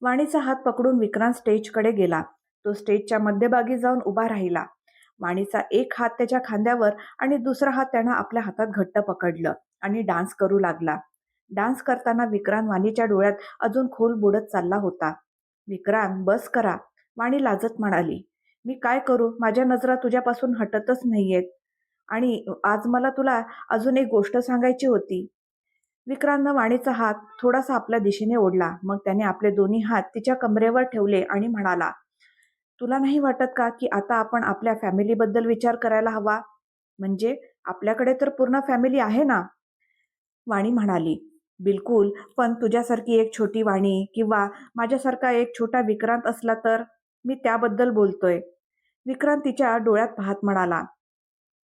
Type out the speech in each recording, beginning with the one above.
वाणीचा हात पकडून विक्रांत स्टेजकडे गेला. तो स्टेजच्या मध्यभागी जाऊन उभा राहिला. वाणीचा एक हात त्याच्या खांद्यावर आणि दुसरा हात त्यानं आपल्या हातात घट्ट पकडलं आणि डान्स करू लागला. डान्स करताना विक्रांत वाणीच्या डोळ्यात अजून खोल बुडत चालला होता. "विक्रांत, बस करा," वाणी लाजत म्हणाली. "मी काय करू? माझ्या नजरा तुझ्यापासून हटतच नाहीयेत. आणि आज मला तुला अजून एक गोष्ट सांगायची होती." विक्रांतनं वाणीचा हात थोडासा आपल्या दिशेने ओढला. मग त्याने आपले दोन्ही हात तिच्या कमरेवर ठेवले आणि म्हणाला, "तुला नाही वाटत का की आता आपण आपल्या फॅमिलीबद्दल विचार करायला हवा? म्हणजे आपल्याकडे तर पूर्ण फॅमिली आहे ना?" वाणी म्हणाली, "बिलकुल, पण तुझ्यासारखी एक छोटी वाणी किंवा माझ्यासारखा एक छोटा विक्रांत असला तर? मी त्याबद्दल बोलतोय." विक्रांत तिच्या डोळ्यात पाहत म्हणाला.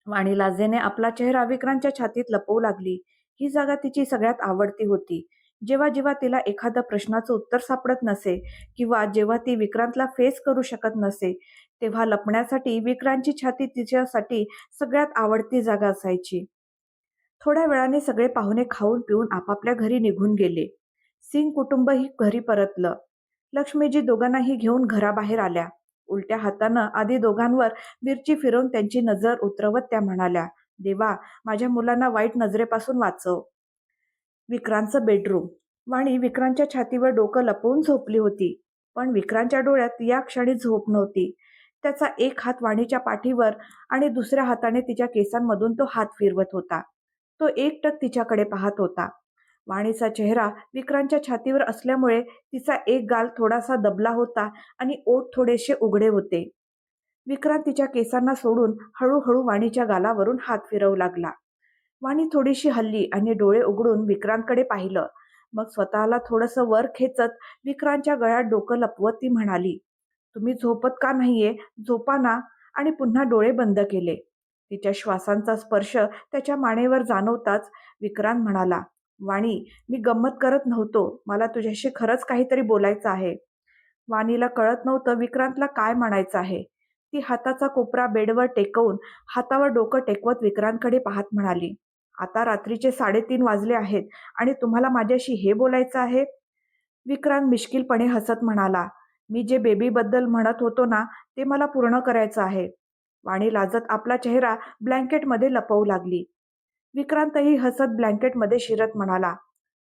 वाणी लाजेने आपला चेहरा विक्रांतच्या छातीत लपवू लागली. ही जागा तिची सगळ्यात आवडती होती. जेव्हा जेव्हा तिला एखाद्या प्रश्नाचं उत्तर सापडत नसे किंवा जेव्हा ती विक्रांतला फेस करू शकत नसे, तेव्हा लपण्यासाठी विक्रांतची छाती तिच्यासाठी सगळ्यात आवडती जागा असायची. थोड्या वेळाने सगळे पाहुणे खाऊन पिऊन आपापल्या घरी निघून गेले. सिंग कुटुंबही घरी परतलं. लक्ष्मीजी दोघांनाही घेऊन घराबाहेर आल्या. उलट्या हातानं आधी दोघांवर मिरची फिरवून त्यांची नजर उतरवत त्या म्हणाल्या, "देवा, माझ्या मुलांना वाईट नजरेपासून वाचव." विक्रांतचं बेडरूम. वाणी विक्रांतच्या छातीवर डोकं लपवून झोपली होती. पण विक्रांतच्या डोळ्यात या क्षणी झोप नव्हती. त्याचा एक हात वाणीच्या पाठीवर आणि दुसऱ्या हाताने तिच्या केसांमधून तो हात फिरवत होता. तो एकटक तिच्याकडे पाहत होता. वाणीचा चेहरा विक्रांतच्या छातीवर असल्यामुळे तिचा एक गाल थोडासा दबला होता आणि ओठ थोडेसे उघडे होते. विक्रांत तिच्या केसांना सोडून हळूहळू वाणीच्या गालावरून हात फिरवू लागला. वाणी थोडीशी हलली आणि डोळे उघडून विक्रांतकडे पाहिलं. मग स्वतःला थोडंसं वर खेचत विक्रांतच्या गळ्यात डोकं लपवत ती म्हणाली, "तुम्ही झोपत का नाहीये? झोपा ना." आणि पुन्हा डोळे बंद केले. तिच्या श्वासांचा स्पर्श त्याच्या मानेवर जाणवताच विक्रांत म्हणाला, "वाणी, मी गंमत करत नव्हतो. मला तुझ्याशी खरंच काहीतरी बोलायचं आहे." वाणीला कळत नव्हतं विक्रांतला काय म्हणायचं आहे. ती हाताचा कोपरा बेडवर टेकवून हातावर डोकं टेकवत विक्रांतकडे पाहत म्हणाली, "आता रात्रीचे 3:30 वाजले आहेत आणि तुम्हाला माझ्याशी हे बोलायचं आहे?" विक्रांत मिश्किलपणे हसत म्हणाला, "मी जे बेबीबद्दल म्हणत होतो ना, ते मला पूर्ण करायचं आहे." वाणी लाजत आपला चेहरा ब्लँकेटमध्ये लपवू लागली. विक्रांतही हसत ब्लँकेटमध्ये शिरत म्हणाला,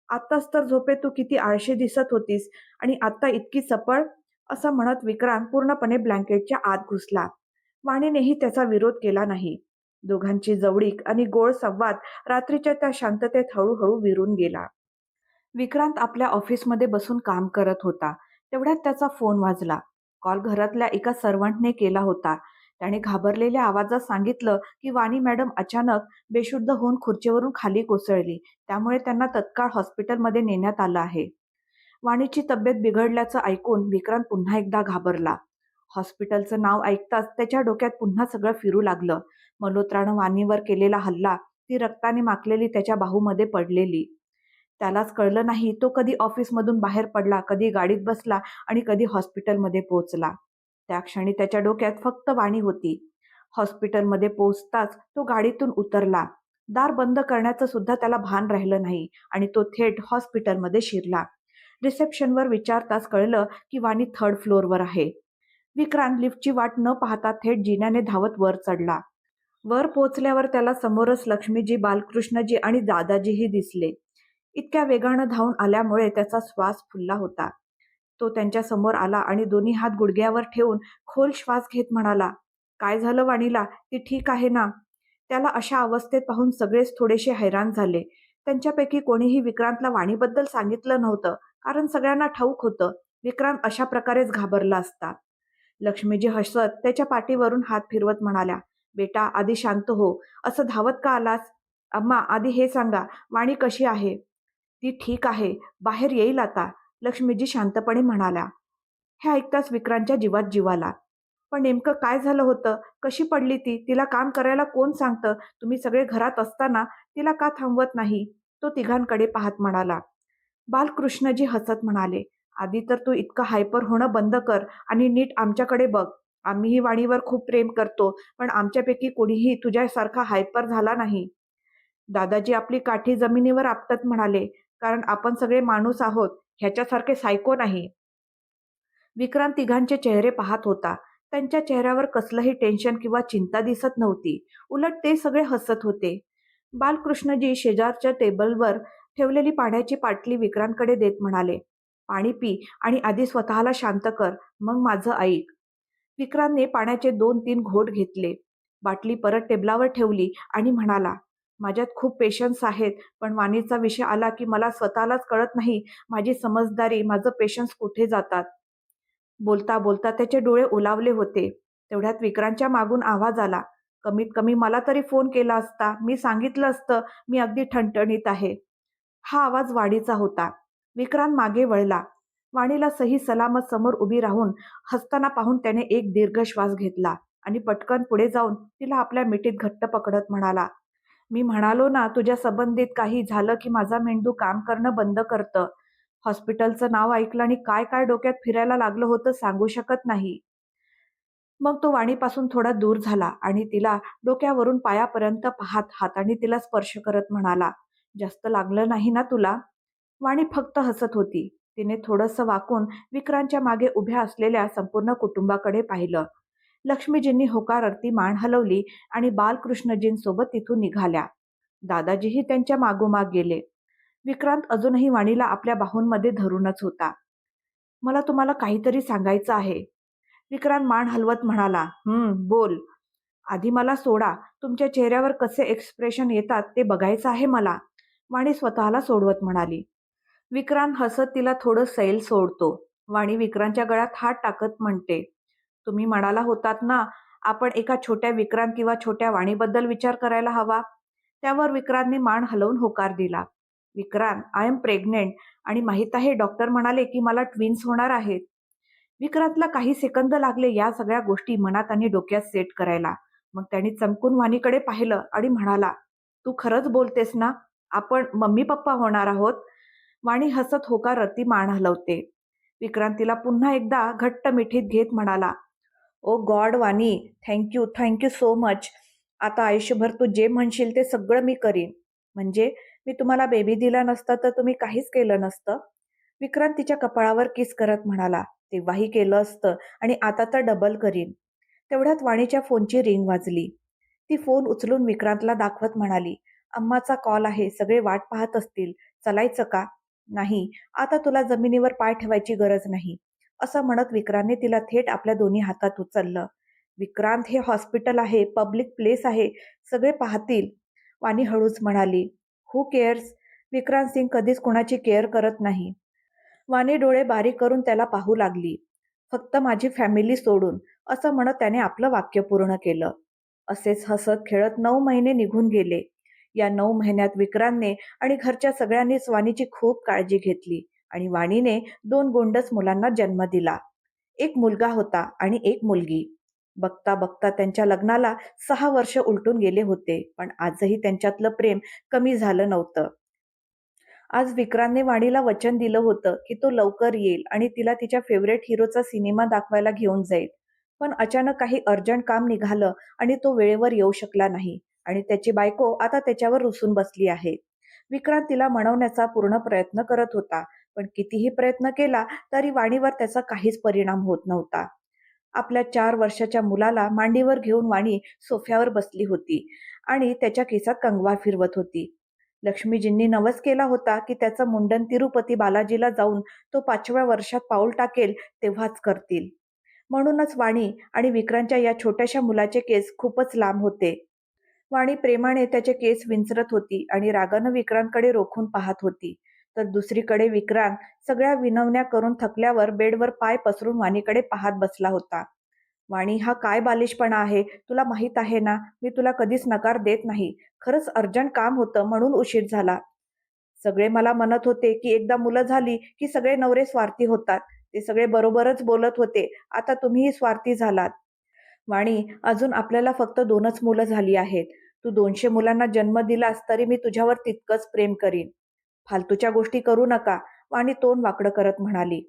"आत्ताच तर झोपेत तू किती आळशी दिसत होतीस आणि आत्ता इतकी चपळ?" असं म्हणत विक्रांत पूर्णपणे ब्लँकेटच्या आत घुसला. वाणीनेही त्याचा विरोध केला नाही. दोघांची जवळीक आणि गोड संवाद रात्रीच्या त्या शांततेत हळूहळू विरून गेला. विक्रांत आपल्या ऑफिसमध्ये बसून काम करत होता. तेवढ्यात त्याचा फोन वाजला. कॉल घरातल्या एका सर्व्हंटने केला होता. त्याने घाबरलेल्या आवाजात सांगितलं की वाणी मॅडम अचानक बेशुद्ध होऊन खुर्चीवरून खाली कोसळली. त्यामुळे त्यांना तत्काळ हॉस्पिटलमध्ये नेण्यात आलं आहे. वाणीची तब्येत बिघडल्याचं ऐकून विक्रांत पुन्हा एकदा घाबरला. हॉस्पिटलचं नाव ऐकताच त्याच्या डोक्यात पुन्हा सगळं फिरू लागलं. मल्होत्रानं वाणीवर केलेला हल्ला, ती रक्ताने माखलेली त्याच्या बाहूमध्ये पडलेली. त्यालाच कळलं नाही तो कधी ऑफिसमधून बाहेर पडला, कधी गाडीत बसला आणि कधी हॉस्पिटलमध्ये पोहोचला. त्या क्षणी त्याच्या डोक्यात फक्त वाणी होती. हॉस्पिटलमध्ये पोहोचताच तो गाडीतून उतरला. दार बंद करण्याचं सुद्धा त्याला भान राहिलं नाही आणि तो थेट हॉस्पिटलमध्ये शिरला. रिसेप्शनवर विचारताच कळलं की वाणी 3rd फ्लोअरवर आहे. विक्रांत लिफ्टची वाट न पाहता थेट जिन्याने धावत वर चढला. वर पोहोचल्यावर त्याला समोरच लक्ष्मीजी, बालकृष्णजी आणि दादाजीही दिसले. इतक्या वेगानं धावून आल्यामुळे त्याचा श्वास फुलला होता. तो त्यांच्या समोर आला आणि दोन्ही हात गुडघ्यावर ठेवून खोल श्वास घेत म्हणाला, "काय झालं वाणीला? ती ठीक आहे ना?" त्याला अशा अवस्थेत पाहून सगळेच थोडेसे हैराण झाले. त्यांच्यापैकी कोणीही विक्रांतला वाणीबद्दल सांगितलं नव्हतं, कारण सगळ्यांना ठाऊक होतं विक्रांत अशा प्रकारेच घाबरला असता. लक्ष्मीजी हसत त्याच्या पाठीवरून हात फिरवत म्हणाल्या, "बेटा, आधी शांत हो. असं धावत का आलास? अम्मा, आधी हे सांगा, वाणी कशी आहे?" "ती ठीक आहे. बाहेर येईल आता," लक्ष्मीजी शांतपणे म्हणाल्या. हे ऐकताच विक्रांतच्या जीवात जीव आला. "पण नेमकं काय झालं होतं? कशी पडली ती? तिला काम करायला कोण सांगतं? तुम्ही सगळे घरात असताना तिला का थांबवत नाही?" तो तिघांकडे पाहत म्हणाला. बालकृष्णजी हसत म्हणाले, "आधी तर तू इतकं हायपर होणं बंद कर आणि नीट आमच्याकडे बघ. आम्हीही वाणीवर खूप प्रेम करतो, पण आमच्यापैकी कोणीही तुझ्यासारखा हायपर झाला नाही." दादाजी आपली काठी जमिनीवर आपटत म्हणाले, "कारण आपण सगळे माणूस आहोत, ह्याच्यासारखे सायको नाही." विक्रांत तिघांचे चेहरे पाहत होता. त्यांच्या चेहऱ्यावर कसलंही टेन्शन किंवा चिंता दिसत नव्हती. उलट ते सगळे हसत होते. बालकृष्णजी शेजारच्या टेबलवर ठेवलेली पाण्याची बाटली विक्रांतकडे देत म्हणाले, "पाणी पी आणि आधी स्वतःला शांत कर, मग माझं ऐक." विक्रांतने पाण्याचे 2-3 घोट घेतले. बाटली परत टेबलावर ठेवली आणि म्हणाला, "माझ्यात खूप पेशन्स आहेत, पण वाणीचा विषय आला की मला स्वतःलाच कळत नाही माझी समजदारी, माझं पेशन्स कुठे जातात." बोलता बोलता त्याचे डोळे ओलावले होते. तेवढ्यात विक्रांतच्या मागून आवाज आला, "कमीत कमी मला तरी फोन केला असता. मी सांगितलं असतं मी अगदी ठणठणीत आहे." हा आवाज वाणीचा होता. विक्रांत मागे वळला. वाणीला सही सलामत समोर उभी राहून हसताना पाहून त्याने एक दीर्घ श्वास घेतला आणि पटकन पुढे जाऊन तिला आपल्या मिठीत घट्ट पकडत म्हणाला, "मी म्हणालो ना, तुझ्या संबंधित काही झालं की माझा मेंदू काम करणं बंद करतं. हॉस्पिटलचं नाव ऐकलं आणि काय काय डोक्यात फिरायला लागलं होतं सांगू शकत नाही." मग तो वाणीपासून थोडा दूर झाला आणि तिला डोक्यावरून पायापर्यंत पाहत हाताने तिला स्पर्श करत म्हणाला, "जास्त लागलं नाही ना तुला?" वाणी फक्त हसत होती. तिने थोडंसं वाकून विक्रांतच्या मागे उभ्या असलेल्या संपूर्ण कुटुंबाकडे पाहिलं. लक्ष्मीजींनी होकारार्थी मान हलवली आणि बालकृष्णजींसोबत तिथून निघाल्या. दादाजीही त्यांच्या मागोमाग गेले. विक्रांत अजूनही वाणीला आपल्या बाहूंमध्ये धरूनच होता. "मला तुम्हाला काहीतरी सांगायचं आहे." विक्रांत मान हलवत म्हणाला, बोल." "आधी मला सोडा. तुमच्या चेहऱ्यावर कसे एक्सप्रेशन येतात ते बघायचं आहे मला." वाणी स्वतःला सोडवत म्हणाली. विक्रांत हसत तिला थोडं सैल सोडतो. वाणी विक्रांतच्या गळ्यात हात टाकत म्हणते, "तुम्ही म्हणाला होतात ना, आपण एका छोट्या विक्रांत किंवा छोट्या वाणीबद्दल विचार करायला हवा." त्यावर विक्रांतने मान हलवून होकार दिला. "विक्रांत, आय एम प्रेग्नेंट आणि माहीत आहे डॉक्टर म्हणाले की मला ट्विन्स होणार आहेत." विक्रांतला काही सेकंद लागले या सगळ्या गोष्टी मनात आणि डोक्यात सेट करायला. मग त्याने चमकून वाणीकडे पाहिलं आणि म्हणाला, "तू खरंच बोलतेस ना? आपण मम्मी पप्पा होणार आहोत?" वाणी हसत होकारार्थी मान हलवते. विक्रांत तिला पुन्हा एकदा घट्ट मिठीत घेत म्हणाला, "oh God Vani, thank you so much. आता आयुष्यभर तू जे म्हणशील ते सगळं मी करीन." "म्हणजे मी तुम्हाला बेबी दिला नसता तर तुम्ही काहीच केलं नसतं?" विक्रांत तिच्या कपाळावर किस करत म्हणाला, "तेव्हाही केलं असतं आणि आता तर डबल करीन." तेवढ्यात वाणीच्या फोनची रिंग वाजली. ती फोन उचलून विक्रांतला दाखवत म्हणाली, "अम्माचा कॉल आहे. सगळे वाट पाहत असतील. चलायचं का?" "नाही, आता तुला जमिनीवर पाय ठेवायची गरज नाही." असं म्हणत विक्रांतने तिला थेट आपल्या दोन्ही हातात उचललं. "विक्रांत, हे हॉस्पिटल आहे, पब्लिक प्लेस आहे. सगळे पाहतील." वाणी हळूच म्हणाली, "हू केअर्स?" विक्रांत सिंग कधीच कुणाची केअर करत नाही. वाणी डोळे बारीक करून त्याला पाहू लागली. "फक्त माझी फॅमिली सोडून." असं म्हणत त्याने आपलं वाक्य पूर्ण केलं. असेच हसत खेळत 9 महिने निघून गेले. या 9 महिन्यात विक्रांतने आणि घरच्या सगळ्यांनीच वाणीची खूप काळजी घेतली आणि वाणीने 2 गोंडस मुलांना जन्म दिला. एक मुलगा होता आणि एक मुलगी. बघता बघता त्यांच्या लग्नाला 6 वर्ष उलटून गेले होते, पण आजही त्यांच्यातलं प्रेम कमी झालं नव्हतं. आज विक्रांतने वाणीला वचन दिलं होतं की तो लवकर येईल आणि तिला तिच्या फेवरेट हिरोचा सिनेमा दाखवायला घेऊन जाईल. पण अचानक काही अर्जंट काम निघालं आणि तो वेळेवर येऊ शकला नाही आणि त्याची बायको आता त्याच्यावर रुसून बसली आहे. विक्रांत तिला मनवण्याचा पूर्ण प्रयत्न करत होता, पण कितीही प्रयत्न केला तरी वाणीवर त्याचा काहीच परिणाम होत नव्हता. आपल्या 4 वर्षाच्या मुलाला मांडीवर घेऊन वाणी सोफ्यावर बसली होती आणि त्याच्या केसात कंगवा फिरवत होती. लक्ष्मीजींनी नवस केला होता की त्याचं मुंडन तिरुपती बालाजीला जाऊन तो 5व्या वर्षात पाऊल टाकेल तेव्हाच करतील. म्हणूनच वाणी आणि विक्रांतच्या या छोट्याशा मुलाचे केस खूपच लांब होते. वाणी प्रेमाने त्याचे केस विंचरत होती आणि रागानं विक्रांतकडे रोखून पाहत होती. तर दुसरीकडे विक्रांत सगळ्या विनवण्या करून थकल्यावर बेडवर पाय पसरून वाणीकडे पाहत बसला होता. "वाणी, हा काय बालिशपणा आहे? तुला माहीत आहे ना, मी तुला कधीच नकार देत नाही. खरंच अर्जंट काम होतं म्हणून उशीर झाला." "सगळे मला म्हणत होते की एकदा मुलं झाली की सगळे नवरे स्वार्थी होतात. ते सगळे बरोबरच बोलत होते. आता तुम्हीही स्वार्थी झालात." "वाणी, अजून आपल्याला फक्त 2च मुलं झाली आहेत. तू 200 मुलांना जन्म दिलास तरी मी तुझ्यावर तितकंच प्रेम करीन. फालतूच्या गोष्टी करू नका." वाणी तोंड वाकडं करत म्हणाली.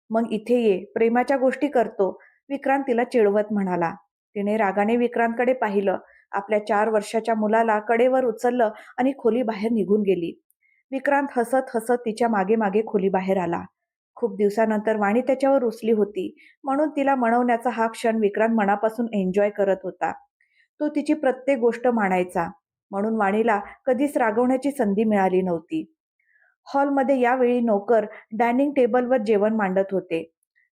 "मग इथे ये, प्रेमाच्या गोष्टी करतो." विक्रांत तिला चिडवत म्हणाला. तिने रागाने विक्रांतकडे पाहिलं. आपल्या 4 वर्षाच्या मुलाला कडेवर उचललं आणि खोलीबाहेर निघून गेली. विक्रांत हसत हसत तिच्या मागे मागे खोलीबाहेर आला. खूप दिवसानंतर वाणी त्याच्यावर रुसली होती, म्हणून तिला मनवण्याचा हा क्षण विक्रांत मनापासून एन्जॉय करत होता. तो तिची प्रत्येक गोष्ट मानायचा, म्हणून वाणीला कधीच रागवण्याची संधी मिळाली नव्हती. हॉलमध्ये यावेळी नोकर डायनिंग टेबलवर जेवण मांडत होते.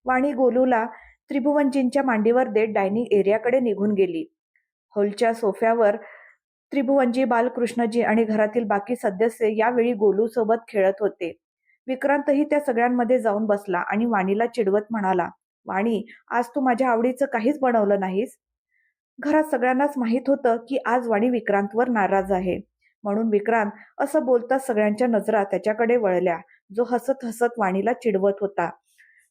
वाणी गोलूला त्रिभुवनजींच्या मांडीवर देत डायनिंग एरियाकडे निघून गेली. हॉलच्या सोफ्यावर त्रिभुवनजी, बालकृष्णजी आणि घरातील बाकी सदस्य यावेळी गोलूसोबत खेळत होते. विक्रांतही त्या सगळ्यांमध्ये जाऊन बसला आणि वाणीला चिडवत म्हणाला, "वाणी, आज तू माझ्या आवडीचं काहीच बनवलं नाहीस." घरात सगळ्यांनाच माहीत होतं की आज वाणी विक्रांतवर नाराज आहे. म्हणून विक्रांत असं बोलताच सगळ्यांच्या नजरा त्याच्याकडे वळल्या, जो हसत हसत वाणीला चिडवत होता.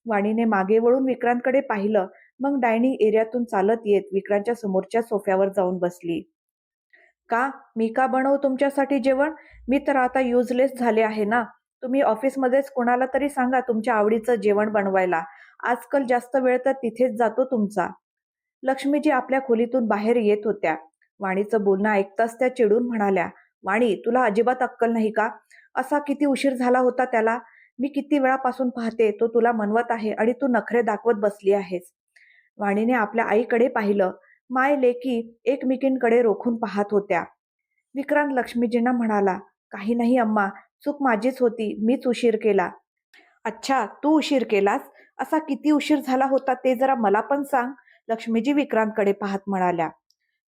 वाणीने मागे वळून विक्रांतकडे पाहिलं, मग डायनिंग एरियातून चालत येत विक्रांतच्या समोरच्या सोफ्यावर जाऊन बसली. "का? मी का बनवू तुमच्यासाठी जेवण? मी तर आता युजलेस झाले आहे ना. तुम्ही ऑफिसमध्येच कोणाला तरी सांगा तुमच्या आवडीचं जेवण बनवायला. आजकाल जास्त वेळ तर तिथेच जातो तुमचा." लक्ष्मीजी आपल्या खोलीतून बाहेर येत होत्या. वाणीचं बोलणं ऐकताच त्या चिडून म्हणाल्या, "वाणी, तुला अजिबात अक्कल नाही का? असा किती उशीर झाला होता त्याला? मी किती वेळापासून पाहते तो तुला मनवत आहे आणि तू नखरे दाखवत बसली आहेस." वाणीने आपल्या आईकडे पाहिलं. माय लेकी एकमेकींकडे रोखून पाहत होत्या. विक्रांत लक्ष्मीजींना म्हणाला, "काही नाही अम्मा, चूक माझीच होती. मीच उशीर केला." "अच्छा, तू उशीर केलास? असा किती उशीर झाला होता ते जरा मला पण सांग." लक्ष्मीजी विक्रांतकडे पाहत म्हणाल्या.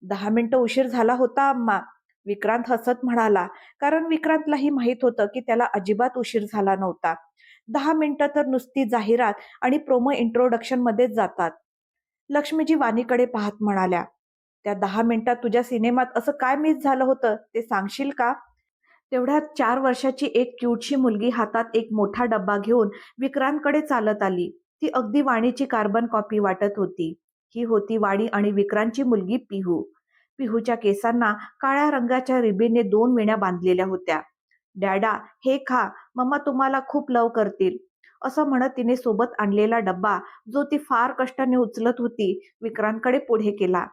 10 मिनिटं उशीर झाला होता अम्मा. विक्रांत हसत म्हणाला, कारण विक्रांतलाही माहीत होतं की त्याला अजिबात उशीर झाला नव्हता. 10 मिनिटं तर नुसती जाहिरात आणि प्रोमो इंट्रोडक्शनमध्येच जातात. लक्ष्मीजी वाणीकडे पाहत म्हणाल्या, "त्या 10 मिनिटात तुझ्या सिनेमात असं काय मिस झालं होतं ते सांगशील का?" तेवढ्यात 4 वर्षाची एक क्यूटशी मुलगी हातात एक मोठा डब्बा घेऊन विक्रांतकडे चालत आली. ती अगदी वाणीची कार्बन कॉपी वाटत होती. ही होती वाणी आणि विक्रांतची मुलगी पिहू. पिहूच्या केसांना काळ्या रंगाच्या रिबीनने 2 वेण्या बांधलेल्या होत्या. "डॅडा, हे खा, मम्मा तुम्हाला खूप लव करतील." असं म्हणत तिने सोबत आणलेला डब्बा, जो ती फार कष्टाने उचलत होती, विक्रांतकडे पुढे केला.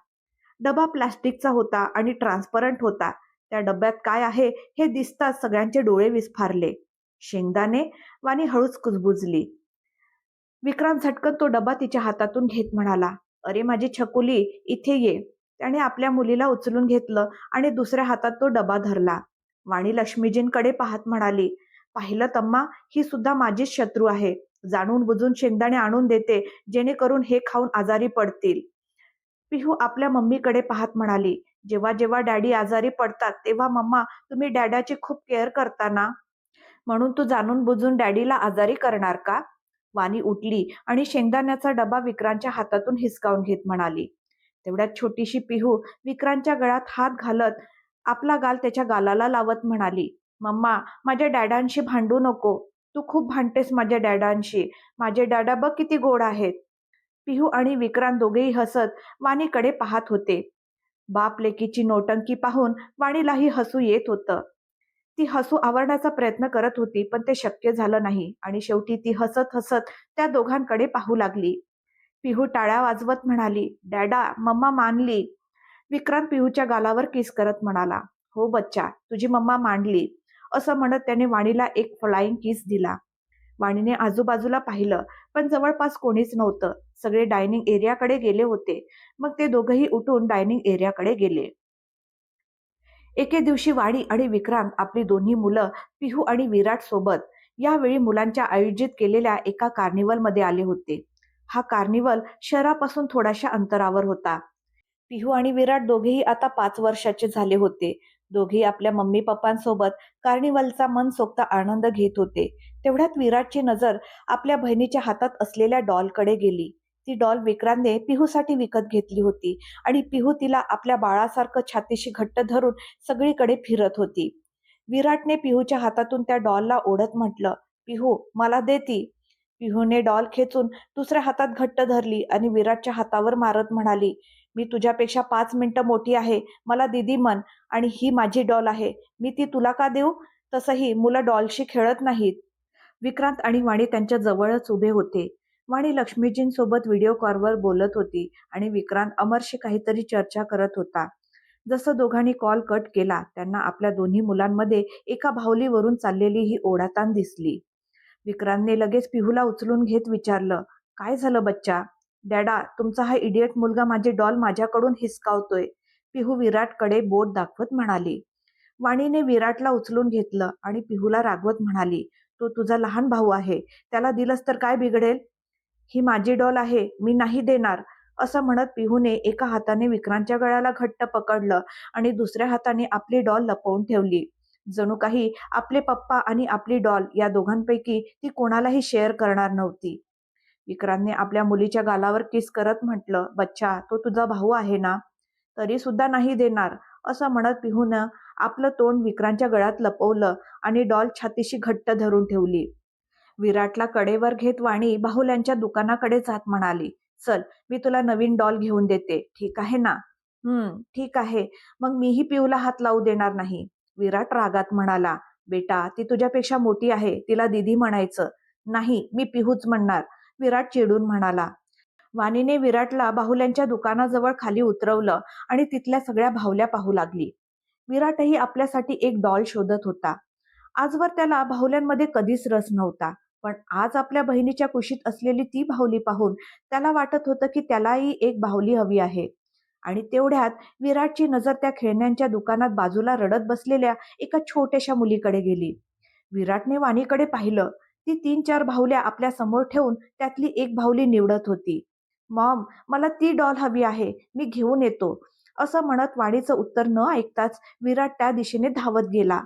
डबा प्लास्टिकचा होता आणि ट्रान्सपरंट होता. त्या डब्यात काय आहे हे दिसताच सगळ्यांचे डोळे विस्फारले. "शेंगदाणे?" वाणी हळूच कुजबुजली. विक्रांत झटकन तो डबा तिच्या हातातून घेत म्हणाला, "अरे माझी छकुली, इथे ये." त्याने आपल्या मुलीला उचलून घेतलं आणि दुसऱ्या हातात तो डबा धरला. वाणी लक्ष्मीजींकडे पाहत म्हणाली, "पाहिलं तम्मा, ही सुद्धा माझीच शत्रू आहे. जाणून बुजून शेंगदाणे आणून देते, जेणेकरून हे खाऊन आजारी पडतील." पिहू आपल्या मम्मीकडे पाहत म्हणाली, "जेव्हा जेव्हा डॅडी आजारी पडतात तेव्हा मम्मा तुम्ही डॅडाची खूप केअर करता ना? म्हणून तू जाणून बुजून डॅडीला आजारी करणार का?" वाणी उठली आणि शेंगदाण्याचा डबा विक्रांतच्या हातातून हिसकावून घेत म्हणाली. तेवढ्यात छोटीशी पिहू विक्रांतच्या गळ्यात हात घालत आपला गाल त्याच्या गालाला लावत म्हणाली, "मम्मा, माझ्या डॅडांशी भांडू नको. तू खूप भांडतेस माझ्या डॅडांशी. माझे डॅडा बघ किती गोड आहेत." पिहू आणि विक्रांत दोघेही हसत वाणीकडे पाहत होते. बाप लेकीची नौटंकी पाहून वाणीलाही हसू येत होतं. ती हसू आवरण्याचा प्रयत्न करत होती, पण ते शक्य झालं नाही आणि शेवटी ती हसत हसत त्या दोघांकडे पाहू लागली. पिहू टाळ्या वाजवत म्हणाली, "डॅडा, मम्मा मानली." विक्रांत पिहूच्या गालावर किस करत म्हणाला, "हो बच्चा, तुझी मम्मा मांडली." असं म्हणत त्याने वाणीला एक फ्लाइंग किस दिला. वाणीने आजूबाजूला पाहिलं, पण जवळपास कोणीच नव्हतं. सगळे डायनिंग एरियाकडे गेले होते. मग ते दोघंही उठून डायनिंग एरियाकडे गेले. एके दिवशी वाणी आणि विक्रांत आपली दोन्ही मुलं पिहू आणि विराट सोबत यावेळी मुलांच्या आयोजित केलेल्या एका कार्निवलमध्ये आले होते. हा कार्निवल शहरापासून थोड्याशा अंतरावर होता. पिहू आणि विराट दोघेही आता 5 वर्षाचे झाले होते. दोघेही आपल्या मम्मी पप्पांसोबत कार्निवलचा मनसोक्त आनंद घेत होते. तेवढ्यात विराटची नजर आपल्या बहिणीच्या हातात असलेल्या डॉलकडे गेली. ती डॉल विक्रांतने पिहूसाठी विकत घेतली होती आणि पिहू तिला आपल्या बाळासारखं छातीशी घट्ट धरून सगळीकडे फिरत होती. विराटने पिहूच्या हातातून त्या डॉलला ओढत म्हटलं, "पिहू, मला दे ती." पिहूने डॉल खेचून दुसऱ्या हातात घट्ट धरली आणि विराटच्या हातावर मारत म्हणाली, "मी तुझ्यापेक्षा 5 मिनिटं मोठी आहे. मला दीदी म्हण आणि ही माझी डॉल आहे. मी ती तुला का देऊ? तसंही मुलं डॉलशी खेळत नाहीत." विक्रांत आणि वाणी त्यांच्या जवळच उभे होते. वाणी लक्ष्मीजींसोबत व्हिडिओ कॉलवर बोलत होती आणि विक्रांत अमरशी काहीतरी चर्चा करत होता. जसं दोघांनी कॉल कट केला, त्यांना आपल्या दोन्ही मुलांमध्ये एका बाहुलीवरून चाललेली ही ओढाताण दिसली. विक्रांतने लगेच पिहूला उचलून घेत विचारलं, काय झालं बच्चा? डॅडा, तुमचा हा इडियट मुलगा माझी डॉल माझ्याकडून हिसकावतोय, पिहू विराटकडे बोट दाखवत म्हणाली. वाणीने विराटला उचलून घेतलं आणि पिहूला रागवत म्हणाली, तो तुझा लहान भाऊ आहे, त्याला दिलंस तर काय बिघडेल? ही माझी डॉल आहे, मी नाही देणार, असं म्हणत पिहूने एका हाताने विक्रांतच्या गळ्याला घट्ट पकडलं आणि दुसऱ्या हाताने आपली डॉल लपवून ठेवली. जणू काही आपले पप्पा आणि आपली डॉल या दोघांपैकी ती कोणालाही शेअर करणार नव्हती. विक्रांतने आपल्या मुलीच्या गालावर किस करत म्हटलं, बच्चा, तो तुझा भाऊ आहे ना? तरी सुद्धा नाही देणार, असं म्हणत पिहूनं आपलं तोंड विक्रांतच्या गळ्यात लपवलं आणि डॉल छातीशी घट्ट धरून ठेवली. विराटला कडेवर घेत वाणी बाहुल्यांच्या दुकानाकडे जात म्हणाली, चल, मी तुला नवीन डॉल घेऊन देते, ठीक आहे ना? ठीक आहे, मग मीही पिऊला हात लावू देणार नाही, विराट रागात म्हणाला. बेटा, ती तुझ्यापेक्षा मोठी आहे, तिला दीदी म्हणायचं. नाही, मी पिहूच म्हणणार, विराट चिडून म्हणाला. वाणीने विराटला बाहुल्यांच्या दुकानाजवळ खाली उतरवलं आणि तिथल्या सगळ्या बाहुल्या पाहू लागली. विराटही आपल्यासाठी एक डॉल शोधत होता. आजवर त्याला बाहुल्यांमध्ये कधीच रस नव्हता, पण आज आपल्या बहिणीच्या कुशीत असलेली ती बाहुली पाहून त्याला वाटत होतं की त्यालाही एक बाहुली हवी आहे. आणि तेवढ्यात विराटची नजर त्या खेळण्यांच्या दुकानात बाजूला रडत बसलेल्या एका छोट्याशा मुलीकडे गेली. विराटने वाणीकडे पाहिलं. ती 3-4 बाहुल्या आपल्या समोर ठेवून त्यातली एक बाहुली निवडत होती. मॉम, मला ती डॉल हवी आहे, मी घेऊन येतो, असं म्हणत वाणीचं उत्तर न ऐकताच विराट त्या दिशेने धावत गेला.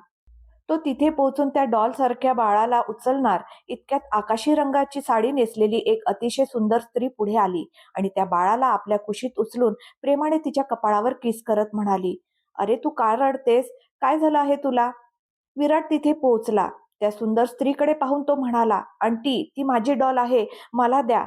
तो तिथे पोहोचून त्या डॉलसारख्या बाळाला उचलणार इतक्यात आकाशी रंगाची साडी नेसलेली एक अतिशय सुंदर स्त्री पुढे आली आणि त्या बाळाला आपल्या कुशीत उचलून प्रेमाने तिच्या कपाळावर किस करत म्हणाली, अरे तू का रडतेस? काय झालं आहे तुला? विराट तिथे पोहोचला. त्या सुंदर स्त्रीकडे पाहून तो म्हणाला, आंटी, ती माझी डॉल आहे, मला द्या.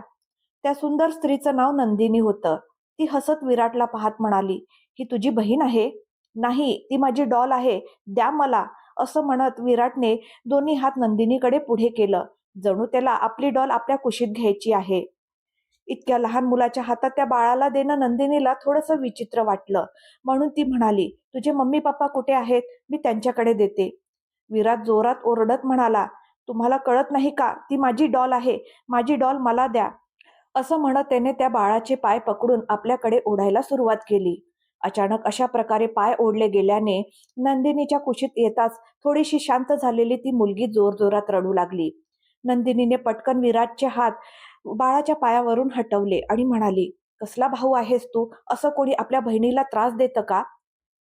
त्या सुंदर स्त्रीचं नाव नंदिनी होतं. ती हसत विराटला पाहत म्हणाली, ही तुझी बहीण आहे? नाही, ती माझी डॉल आहे, द्या मला, असं म्हणत विराटने दोन्ही हात नंदिनीकडे पुढे केलं, जणू त्याला आपली डॉल आपल्या कुशीत घ्यायची आहे. इतक्या लहान मुलाच्या हातात त्या बाळाला देणं नंदिनीला थोडंसं विचित्र वाटलं, म्हणून ती म्हणाली, तुझे मम्मी पप्पा कुठे आहेत? मी त्यांच्याकडे देते. विराट जोरात ओरडत म्हणाला, तुम्हाला कळत नाही का? ती माझी डॉल आहे, माझी डॉल मला द्या. असं म्हणत त्याने त्या बाळाचे पाय पकडून आपल्याकडे ओढायला सुरुवात केली. अचानक अशा प्रकारे पाय ओढले गेल्याने नंदिनीच्या कुशीत येताच थोडीशी शांत झालेली ती मुलगी जोरजोरात रडू लागली. नंदिनीने पटकन विराटचे हात बाळाच्या पायावरून हटवले आणि म्हणाली, कसला भाऊ आहेस तू? असं कोणी आपल्या बहिणीला त्रास देतं का?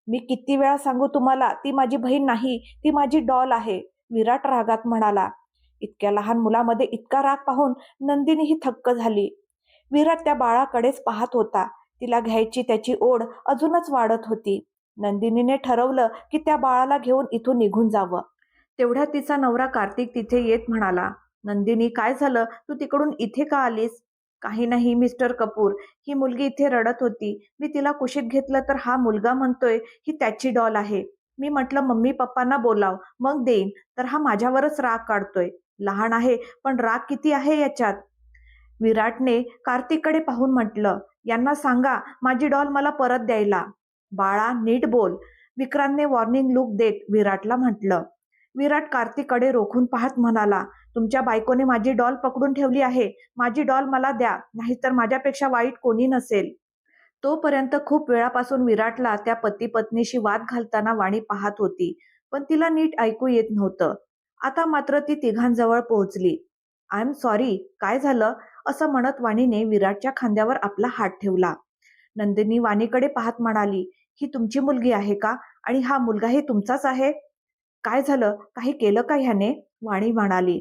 मी किती वेळा सांगू तुम्हाला, ती माझी बहीण नाही, ती माझी डॉल आहे, विराट रागात म्हणाला. इतक्या लहान मुलामध्ये इतका राग पाहून नंदिनीही थक्क झाली. विराट त्या बाळाकडेच पाहत होता. तिला घ्यायची त्याची ओढ अजूनच वाढत होती. नंदिनीने ठरवलं की त्या बाळाला घेऊन इथून निघून जावं. तेवढ्यात तिचा नवरा कार्तिक तिथे येत म्हणाला, नंदिनी, काय झालं? तू तिकडून इथे का आलीस? काही नाही मिस्टर कपूर, ही मुलगी इथे रडत होती, मी तिला कुशीत घेतलं तर हा मुलगा म्हणतोय ही त्याची डॉल आहे. मी म्हटलं मम्मी पप्पांना बोलाव, मग देईन, तर हा माझ्यावरच राग काढतोय. लहान आहे पण राग किती आहे याच्यात. विराटने कार्तिककडे पाहून म्हटलं, यांना सांगा माझी डॉल मला परत द्यायला. बाळा, नीट बोल, विक्रांतने वॉर्निंग लुक देत विराटला म्हटलं. विराट कार्तिककडे रोखून पाहत म्हणाला, तुमच्या बायकोने माझी डॉल पकडून ठेवली आहे, माझी डॉल मला द्या, नाहीतर माझ्यापेक्षा वाईट कोणी नसेल. तोपर्यंत खूप वेळापासून विराटला त्या पती पत्नीशी वाद घालताना वाणी पाहत होती, पण तिला नीट ऐकू येत नव्हतं. आता मात्र ती तिघांजवळ पोहोचली. आय एम सॉरी, काय झालं? असं म्हणत वाणीने विराटच्या खांद्यावर आपला हात ठेवला. नंदिनी वाणीकडे पाहत म्हणाली, ही तुमची मुलगी आहे का? आणि हा मुलगाही तुमचाच आहे? काय झालं? काही केलं का ह्याने? वाणी म्हणाली,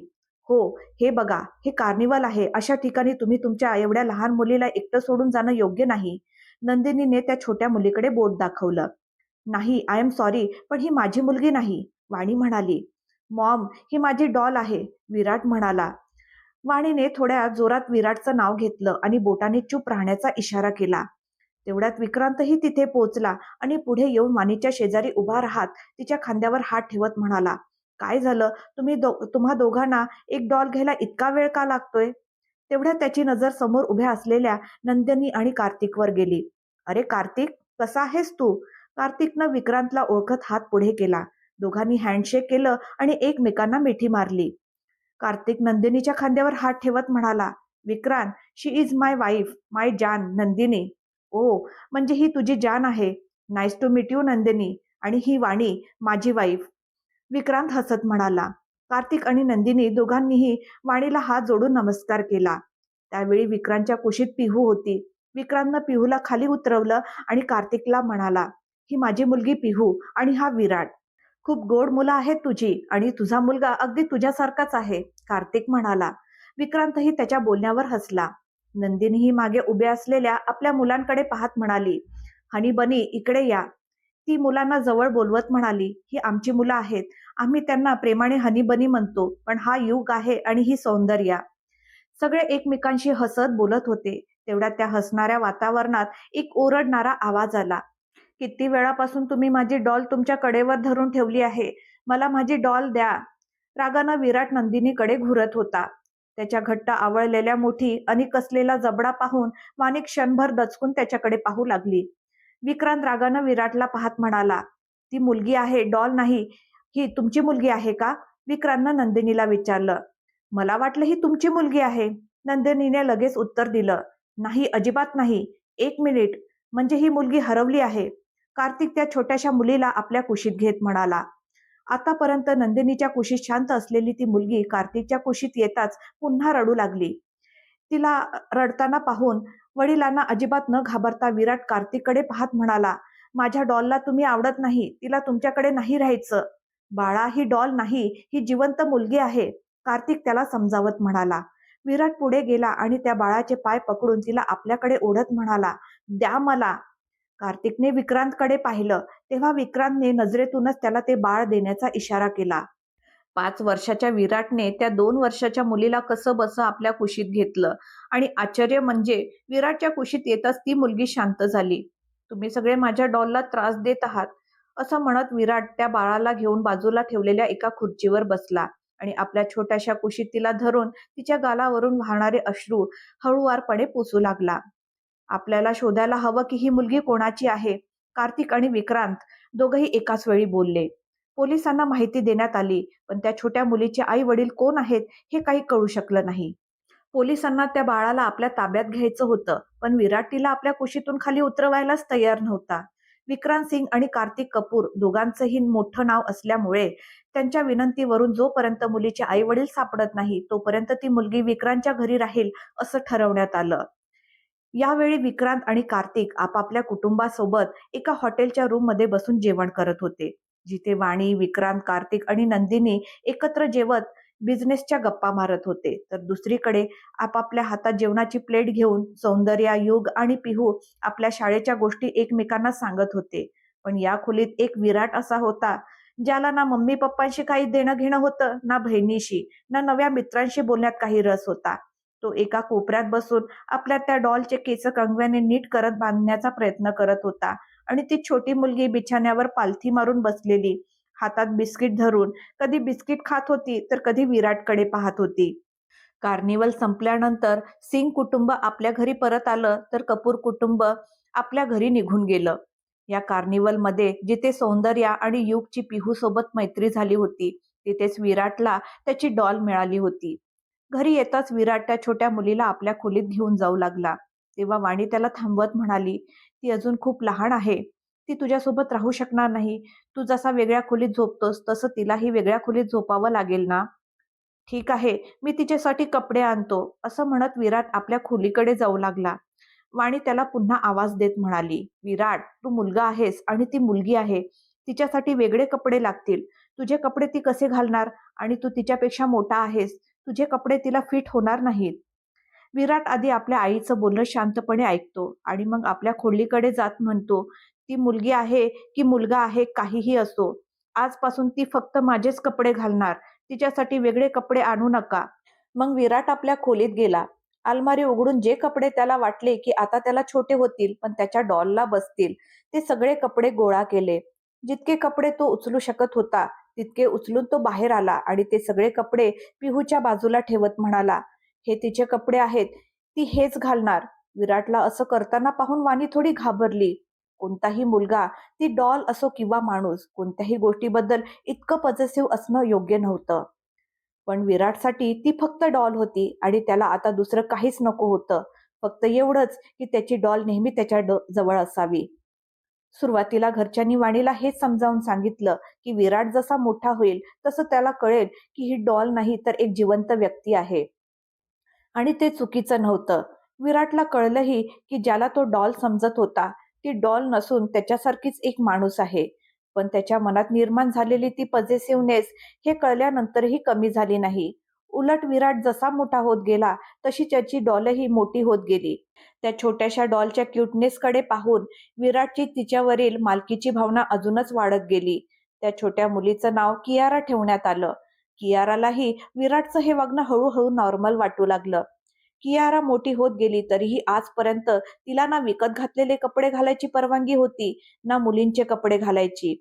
हो, हे बघा, हे कार्निवल आहे, अशा ठिकाणी तुम्ही तुमच्या एवढ्या लहान मुलीला एकटं सोडून जाणं योग्य नाही. नंदिनीने त्या छोट्या मुलीकडे बोट दाखवलं. नाही, आय एम सॉरी, पण ही माझी मुलगी नाही, वाणी म्हणाली. मॉम, ही माझी डॉल आहे, विराट म्हणाला. वाणीने थोड्या जोरात विराटचं नाव घेतलं आणि बोटाने चूप राहण्याचा इशारा केला. तेवढ्यात विक्रांतही तिथे पोहोचला आणि पुढे येऊन वाणीच्या शेजारी उभा राहत तिच्या खांद्यावर हात ठेवत म्हणाला, काय झालं? तुम्हा दोघांना एक डॉल घ्यायला इतका वेळ का लागतोय? तेवढ्यात त्याची नजर समोर उभ्या असलेल्या नंदिनी आणि कार्तिकवर गेली. अरे कार्तिक, कसा आहेस तू? कार्तिकनं विक्रांतला ओळखत हात पुढे केला. दोघांनी हँडशेक केलं आणि एकमेकांना मिठी मारली. कार्तिक नंदिनीच्या खांद्यावर हात ठेवत म्हणाला, Vikrant, she is my wife, my जान, नंदिनी. ओ, म्हणजे ही तुझी जान आहे. Nice to meet you, Nandini. आणि ही वाणी, माझी वाईफ. विक्रांत हसत म्हणाला. कार्तिक आणि नंदिनी दोघांनीही वाणीला हात जोडून नमस्कार केला. त्यावेळी विक्रांतच्या कुशीत पिहू होती. विक्रांतनं पिहूला खाली उतरवलं आणि कार्तिकला म्हणाला, ही माझी मुलगी पिहू आणि हा विराट. खूप गोड मुलं आहेत तुझी आणि तुझा मुलगा अगदी तुझ्यासारखाच आहे, कार्तिक म्हणाला. विक्रांतही त्याच्या बोलण्यावर हसला. नंदिनीही मागे उभ्या असलेल्या आपल्या मुलांकडे पाहत म्हणाली, हनी बनी, इकडे या. ती मुलांना जवळ बोलवत म्हणाली, ही आमची मुलं आहेत. आम्ही त्यांना प्रेमाने हनी बनी म्हणतो, पण हा युग आहे आणि ही सौंदर्या. सगळे एकमेकांशी हसत बोलत होते. तेवढ्यात त्या हसणाऱ्या वातावरणात एक ओरडणारा आवाज आला. किती वेळापासून तुम्ही माझी डॉल तुमच्या कडेवर धरून ठेवली आहे. मला माझी डॉल द्या. रागानं विराट नंदिनीकडे घुरत होता. त्याच्या घट्ट आवळलेल्या मुठी आणि कसलेला जबडा पाहून वाणी क्षणभर दचकून त्याच्याकडे पाहू लागली. विक्रांत रागानं विराटला पाहत म्हणाला, ती मुलगी आहे, डॉल नाही. ही तुमची मुलगी आहे का? विक्रांतनं नंदिनीला विचारलं. मला वाटलं ही तुमची मुलगी आहे. नंदिनीने लगेच उत्तर दिलं, नाही, अजिबात नाही. एक मिनिट, म्हणजे ही मुलगी हरवली आहे. कार्तिक त्या छोट्याशा मुलीला आपल्या कुशीत घेत म्हणाला. आतापर्यंत नंदिनीच्या कुशीत शांत असलेली ती मुलगी कार्तिकच्या कुशीत येताच पुन्हा रडू लागली. तिला रडताना पाहून वडिलांना अजिबात न घाबरता विराट कार्तिककडे पाहत म्हणाला, माझ्या डॉलला तुम्ही आवडत नाही, तिला तुमच्याकडे नाही राहायचं. बाळा, ही डॉल नाही, ही जिवंत मुलगी आहे, कार्तिक त्याला समजावत म्हणाला. विराट पुढे गेला आणि त्या बाळाचे पाय पकडून तिला आपल्याकडे ओढत म्हणाला, द्या मला. कार्तिकने विक्रांतकडे पाहिलं तेव्हा विक्रांतने नजरेतूनच त्याला ते बाळ देण्याचा इशारा केला. 5 वर्षाच्या विराटने त्या 2 वर्षाच्या मुलीला कसं बसं आपल्या कुशीत घेतलं आणि आश्चर्य म्हणजे विराटच्या कुशीत येताच ती मुलगी शांत झाली. तुम्ही सगळे माझ्या डॉलला त्रास देत आहात, असं म्हणत विराट त्या बाळाला घेऊन बाजूला ठेवलेल्या एका खुर्चीवर बसला आणि आपल्या छोट्याशा कुशीत तिला धरून तिच्या गालावरून वाहणारे अश्रू हळूवारपणे पुसू लागला. आपल्याला शोधायला हवं की ही मुलगी कोणाची आहे. कार्तिक आणि विक्रांत दोघंही एकाच वेळी बोलले. पोलिसांना माहिती देण्यात आली, पण त्या छोट्या मुलीचे आई वडील कोण आहेत हे काही कळू शकलं नाही. पोलिसांना त्या बाळाला आपल्या ताब्यात घ्यायचं होतं, पण विराट तिला आपल्या कुशीतून खाली उतरवायलाच तयार नव्हता. विक्रांत सिंग आणि कार्तिक कपूर दोघांचंही मोठं नाव असल्यामुळे त्यांच्या विनंतीवरून जोपर्यंत मुलीचे आई वडील सापडत नाही तोपर्यंत ती मुलगी विक्रांतच्या घरी राहील असं ठरवण्यात आलं. यावेळी विक्रांत आणि कार्तिक आपापल्या कुटुंबासोबत एका हॉटेलच्या रूममध्ये बसून जेवण करत होते, जिथे वाणी, विक्रांत, कार्तिक आणि नंदिनी एकत्र जेवत बिझनेसच्या गप्पा मारत होते. तर दुसरीकडे आपापल्या हातात जेवणाची प्लेट घेऊन सौंदर्या, युग आणि पिहू आपल्या शाळेच्या गोष्टी एकमेकांना सांगत होते. पण या खोलीत एक विराट असा होता, ज्याला ना मम्मी पप्पांशी काही देणं घेणं होतं, ना बहिणीशी, ना नव्या मित्रांशी बोलण्यात काही रस होता. तो एका कोपऱ्यात बसून आपल्या त्या डॉलचे केस कंगव्याने नीट करत बांधण्याचा प्रयत्न करत होता आणि ती छोटी मुलगी बिछाण्यावर पालथी मारून बसलेली, हातात बिस्किट धरून कधी बिस्किट खात होती तर कधी विराटकडे पाहत होती. कार्निवल संपल्यानंतर सिंग कुटुंब आपल्या घरी परत आलं तर कपूर कुटुंब आपल्या घरी निघून गेलं. या कार्निवलमध्ये जिथे सौंदर्या आणि युगची पिहू सोबत मैत्री झाली होती, तिथेच विराटला त्याची डॉल मिळाली होती. घरी येताच विराट त्या छोट्या मुलीला आपल्या खोलीत घेऊन जाऊ लागला. तेव्हा वाणी त्याला थांबवत म्हणाली, ती अजून खूप लहान आहे. ती तुझ्यासोबत राहू शकणार नाही. तू जसा वेगळ्या खोलीत झोपतोस तसं तिलाही वेगळ्या खोलीत झोपावं लागेल ना. ठीक आहे, मी तिच्यासाठी कपडे आणतो, असं म्हणत विराट आपल्या खोलीकडे जाऊ लागला. वाणी त्याला पुन्हा आवाज देत म्हणाली, विराट, तू मुलगा आहेस आणि ती मुलगी आहे. तिच्यासाठी वेगळे कपडे लागतील. तुझे कपडे ती कसे घालणार? आणि तू तिच्यापेक्षा मोठा आहेस. तुझे कपडे तिला फिट होणार नाहीत. विराट आधी आपल्या आईचं बोलणं शांतपणे ऐकतो आणि मग आपल्या खोलीकडे जात म्हणतो, ती मुलगी आहे की मुलगा आहे काहीही असो, आजपासून ती फक्त माझेच कपडे घालणार. तिच्यासाठी वेगळे कपडे आणू नका. मग विराट आपल्या खोलीत गेला. अलमारी उघडून जे कपडे त्याला वाटले की आता त्याला छोटे होतील पण त्याच्या डॉलला बसतील, ते सगळे कपडे गोळा केले. जितके कपडे तो उचलू शकत होता तितके उचलून तो बाहेर आला आणि ते सगळे कपडे पिहूच्या बाजूला ठेवत म्हणाला, हे तिचे कपडे आहेत, ती हेच घालणार. विराटला असं करताना पाहून वाणी थोडी घाबरली. कोणताही मुलगा, ती डॉल असो किंवा माणूस, कोणत्याही गोष्टीबद्दल इतकं पॉझिटिव्ह असणं योग्य नव्हतं. पण विराटसाठी ती फक्त डॉल होती आणि त्याला आता दुसरं काहीच नको होतं. फक्त एवढंच की त्याची डॉल नेहमी त्याच्या जवळ असावी. सुरुवातीला घरच्यांनी वाणीला हेच समजावून सांगितलं की विराट जसा मोठा होईल तसं त्याला कळेल की ही डॉल नाही तर एक जिवंत व्यक्ती आहे. आणि ते चुकीचं नव्हतं. विराटला कळलंही की ज्याला तो डॉल समजत होता, ती डॉल नसून त्याच्यासारखीच एक माणूस आहे. पण त्याच्या मनात निर्माण झालेली ती पॉझिटिव्हनेस हे कळल्यानंतरही कमी झाली नाही. उलट विराट जसा मोठा होत गेला, तशी त्याची डॉलही मोठी होत गेली. त्या छोट्याशा डॉलच्या क्यूटनेसकडे पाहून विराटची तिच्यावरील मालकीची भावना अजूनच वाढत गेली. त्या छोट्या मुलीचं नाव कियारा ठेवण्यात आलं. कियारालाही विराटचं हे वागणं हळूहळू नॉर्मल वाटू लागलं. कियारा मोठी होत गेली तरीही आजपर्यंत तिला ना विकत घातलेले कपडे घालायची परवानगी होती, ना मुलींचे कपडे घालायची.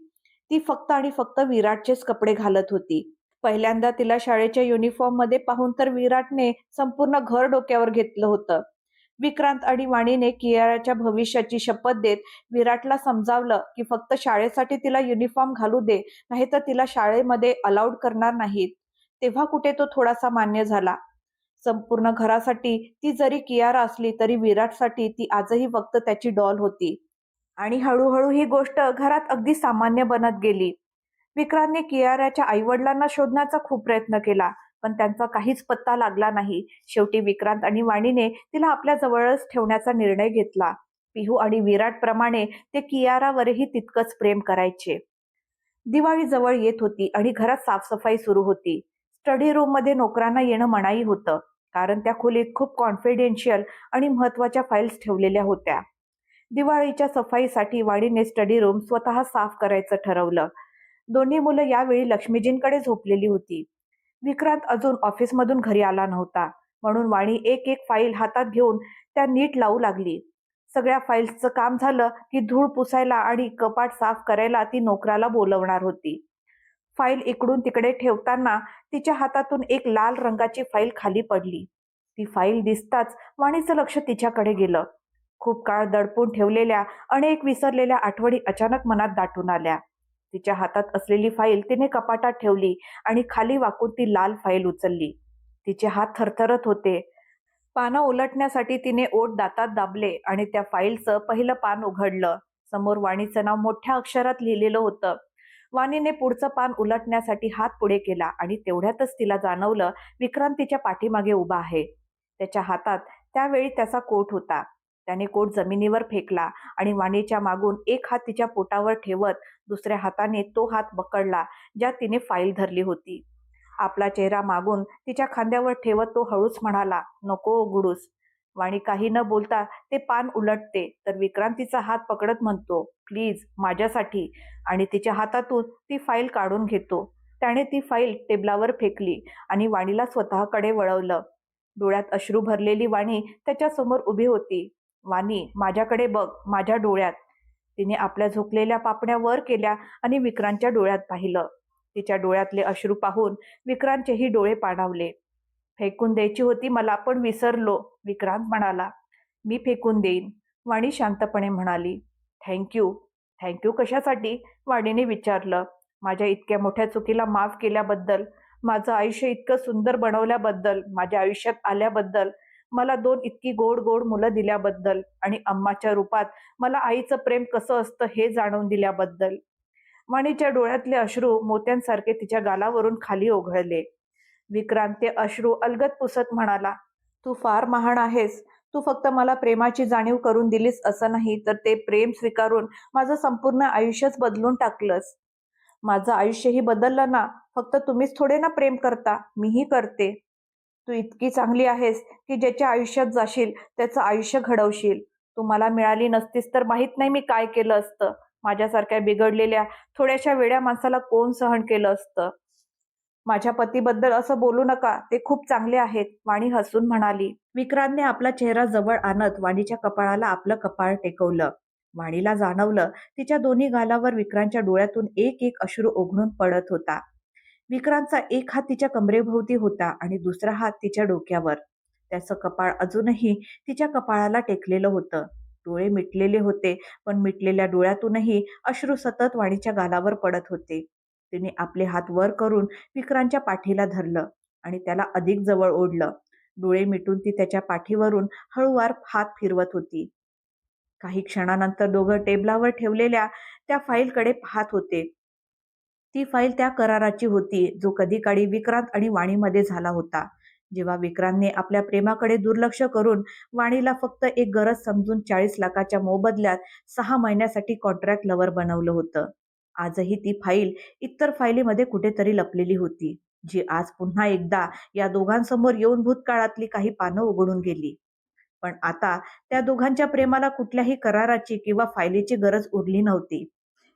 ती फक्त आणि फक्त विराटचेच कपडे घालत होती. पहिल्यांदा तिला शाळेच्या युनिफॉर्ममध्ये पाहून तर विराटने संपूर्ण घर डोक्यावर घेतलं होतं. विक्रांत आणि वाणीने कियाराच्या भविष्याची शपथ देत विराटला समजावलं की फक्त शाळेसाठी तिला युनिफॉर्म घालू दे, नाहीतर तिला शाळेमध्ये अलाउड करणार नाहीत. तेव्हा कुठे तो थोडासा मान्य झाला. संपूर्ण घरासाठी ती जरी कियारा असली तरी विराटसाठी ती आजही फक्त त्याची डॉल होती. आणि हळूहळू ही गोष्ट घरात अगदी सामान्य बनत गेली. विक्रांतने कियाराच्या आईवडिलांना शोधण्याचा खूप प्रयत्न केला, पण त्यांचा काहीच पत्ता लागला नाही. शेवटी विक्रांत आणि वाणीने तिला आपल्या जवळच ठेवण्याचा निर्णय घेतला. पिहू आणि विराट प्रमाणे ते कियारावरही तितकंच प्रेम करायचे. दिवाळी जवळ येत होती आणि घरात साफसफाई सुरू होती. स्टडी रूम मध्ये नोकरांना येणं मनाई होतं, कारण त्या खोलीत खूप कॉन्फिडेन्शियल आणि महत्वाच्या फाईल्स ठेवलेल्या होत्या. दिवाळीच्या सफाईसाठी वाणीने स्टडी रूम स्वतः साफ करायचं ठरवलं. दोन्ही मुलं यावेळी लक्ष्मीजींकडे झोपलेली होती. विक्रांत अजून ऑफिसमधून घरी आला नव्हता, म्हणून वाणी एक एक फाईल हातात घेऊन त्या नीट लावू लागली. सगळ्या फाईल्सचं काम झालं की धूळ पुसायला आणि कपाट साफ करायला ती नोकराला बोलवणार होती. फाईल इकडून तिकडे ठेवताना तिच्या हातातून एक लाल रंगाची फाईल खाली पडली. ती फाईल दिसताच वाणीचं लक्ष तिच्याकडे गेलं. खूप काळ दडपून ठेवलेल्या अनेक विसरलेल्या आठवणी अचानक मनात दाटून आल्या. तिच्या हातात असलेली फाईल तिने कपाटात ठेवली आणि खाली वाकून ती लाल फाईल उचलली. तिचे हात थरथरत होते. पानं उलटण्यासाठी तिने ओठ दातात दाबले आणि त्या फाईलचं पहिलं पान उघडलं. समोर वाणीचं नाव मोठ्या अक्षरात लिहिलेलं होतं. वाणीने पुढचं पान उलटण्यासाठी हात पुढे केला आणि तेवढ्यातच तिला जाणवलं विक्रांत तिच्या पाठीमागे उभा आहे. त्याच्या हातात त्यावेळी त्याचा कोट होता. त्याने कोट जमिनीवर फेकला आणि वाणीच्या मागून एक हात तिच्या पोटावर ठेवत दुसऱ्या हाताने तो हात पकडला ज्यात तिने फाईल धरली होती. आपला चेहरा मागून तिच्या खांद्यावर ठेवत तो हळूच म्हणाला, "नको उघडूस." वाणी काही न बोलता ते पान उलटते तर विक्रांत तिचा हात पकडत म्हणतो, "प्लीज, माझ्यासाठी." आणि तिच्या हातातून ती फाईल काढून घेतो. त्याने ती फाईल टेबलावर फेकली आणि वाणीला स्वतःकडे वळवलं. डोळ्यात अश्रू भरलेली वाणी त्याच्यासमोर उभी होती. "वाणी, माझ्याकडे बघ, माझ्या डोळ्यात." तिने आपल्या झोपलेल्या पापण्या वर केल्या आणि विक्रांतच्या डोळ्यात पाहिलं. तिच्या डोळ्यातले अश्रू पाहून विक्रांतचेही डोळे पाणावले. "फेकून द्यायची होती मला, पण विसरलो." विक्रांत म्हणाला. "मी फेकून देईन." वाणी शांतपणे म्हणाली. "थँक्यू." "थँक्यू कशासाठी?" वाणीने विचारलं. "माझ्या इतक्या मोठ्या चुकीला माफ केल्याबद्दल, माझं आयुष्य इतकं सुंदर बनवल्याबद्दल, माझ्या आयुष्यात आल्याबद्दल, मला 2 इतकी गोड गोड मुलं दिल्याबद्दल आणि अम्माच्या रूपात मला आईचं प्रेम कसं असतं हे जाणवून दिल्याबद्दल." वाणीच्या डोळ्यातले अश्रू मोत्यांसारखे तिच्या गालावरून खाली ओघळले. विक्रांत ते अश्रू अलगद पुसत म्हणाला, "तू फार महान आहेस. तू फक्त मला प्रेमाची जाणीव करून दिलीस असं नाही, तर ते प्रेम स्वीकारून माझं संपूर्ण आयुष्यच बदलून टाकलंस." "माझं आयुष्यही बदललं ना. फक्त तुम्हीच थोडे ना प्रेम करता, मीही करते. तू इतकी चांगली आहेस की ज्याच्या आयुष्यात जाशील त्याचं आयुष्य घडवशील. तू मला मिळाली नसतीस तर माहित नाही मी काय केलं असतं. माझ्यासारख्या बिघडलेल्या थोड्याशा वेड्या माणसाला कोण सहन केलं असतं." "माझ्या पतीबद्दल असं बोलू नका, ते खूप चांगले आहेत." वाणी हसून म्हणाली. विक्रांतने आपला चेहरा जवळ आणत वाणीच्या कपाळाला आपलं कपाळ टेकवलं. वाणीला जाणवलं तिच्या दोन्ही गालावर विक्रांतच्या डोळ्यातून एक एक अश्रू ओघळून पडत होता. विक्रांतचा एक हात तिच्या कमरेभोवती होता आणि दुसरा हात तिच्या डोक्यावर. त्याचं कपाळ अजूनही तिच्या कपाळाला टेकलेलं होतं. डोळे मिटलेले होते, पण मिटलेल्या डोळ्यातूनही अश्रू सतत वाणीच्या गालावर पडत होते. तिने आपले हात वर करून विक्रांतच्या पाठीला धरलं आणि त्याला अधिक जवळ ओढलं. डोळे मिटून ती त्याच्या पाठीवरून हळूवार हात फिरवत होती. काही क्षणानंतर दोघं टेबलावर ठेवलेल्या त्या फाईलकडे पाहत होते. ती फाईल त्या कराराची होती जो कधी काळी विक्रांत आणि वाणीमध्ये झाला होता. जेव्हा विक्रांतने आपल्या प्रेमाकडे दुर्लक्ष करून वाणीला फक्त एक गरज समजून 40 लाखाच्या मोबदल्यात 6 महिन्यासाठी कॉन्ट्रॅक्ट लवर बनवलं होतं. आजही ती फाईल इतर फाईलीमध्ये कुठेतरी लपलेली होती, जी आज पुन्हा एकदा या दोघांसमोर येऊन भूतकाळातली काही पानं उघडून गेली. पण आता त्या दोघांच्या प्रेमाला कुठल्याही कराराची किंवा फाईलीची गरज उरली नव्हती.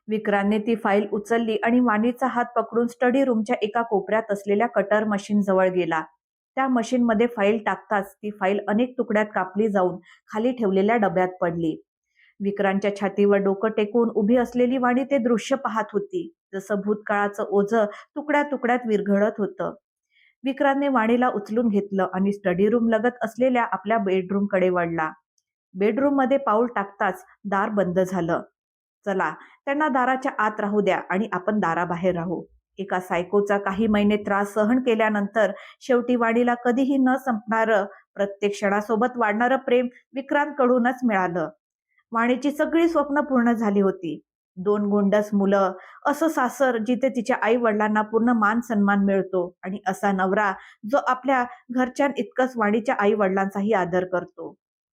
विक्रांतने ती फाईल उचलली आणि वाणीचा हात पकडून स्टडी रूमच्या एका कोपऱ्यात असलेल्या कटर मशीन जवळ गेला. त्या मशीनमध्ये फाईल टाकताच ती फाईल अनेक तुकड्यात कापली जाऊन खाली ठेवलेल्या डब्यात पडली. विक्रांतच्या छातीवर डोकं टेकून उभी असलेली वाणी ते दृश्य पाहत होती, जसं भूतकाळाचं ओझं तुकड्या तुकड्यात विरघळत होतं. विक्रांतने वाणीला उचलून घेतलं आणि स्टडी रूम लगत असलेल्या आपल्या बेडरूमकडे वळला. बेडरूममध्ये पाऊल टाकताच दार बंद झालं. चला, त्यांना दाराच्या आत राहू द्या आणि आपण दाराबाहेर राहू. एका सायकोचा काही महिने त्रास सहन केल्यानंतर शेवटी वाणीला कधीही न संपणारं, प्रत्येक क्षणासोबत वाढणारं प्रेम विक्रांतकडूनच मिळालं. वाणीची सगळी स्वप्न पूर्ण झाली होती. 2 गोंडस मुलं, असं सासर जिथे तिच्या आई वडिलांना पूर्ण मान सन्मान मिळतो आणि असा नवरा जो आपल्या घरच्यांइतकंच वाणीच्या आई वडिलांचाही आदर करतो.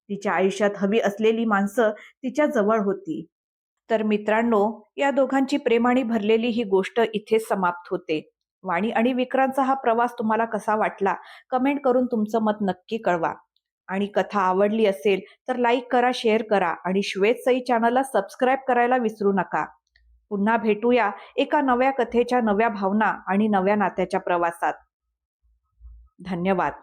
तिच्या आयुष्यात हवी असलेली माणसं तिच्या जवळ होती. तर मित्रांनो, या दोघांची प्रेमाने भरलेली ही गोष्ट इथेच समाप्त होते. वाणी आणि विक्रांतचा हा प्रवास तुम्हाला कसा वाटला? कमेंट करून तुमचं मत नक्की कळवा. आणि कथा आवडली असेल तर लाईक करा, शेअर करा आणि श्वेत सई चॅनलला सबस्क्राईब करायला विसरू नका. पुन्हा भेटूया एका नव्या कथेच्या नव्या भावना आणि नव्या नात्याच्या प्रवासात. धन्यवाद.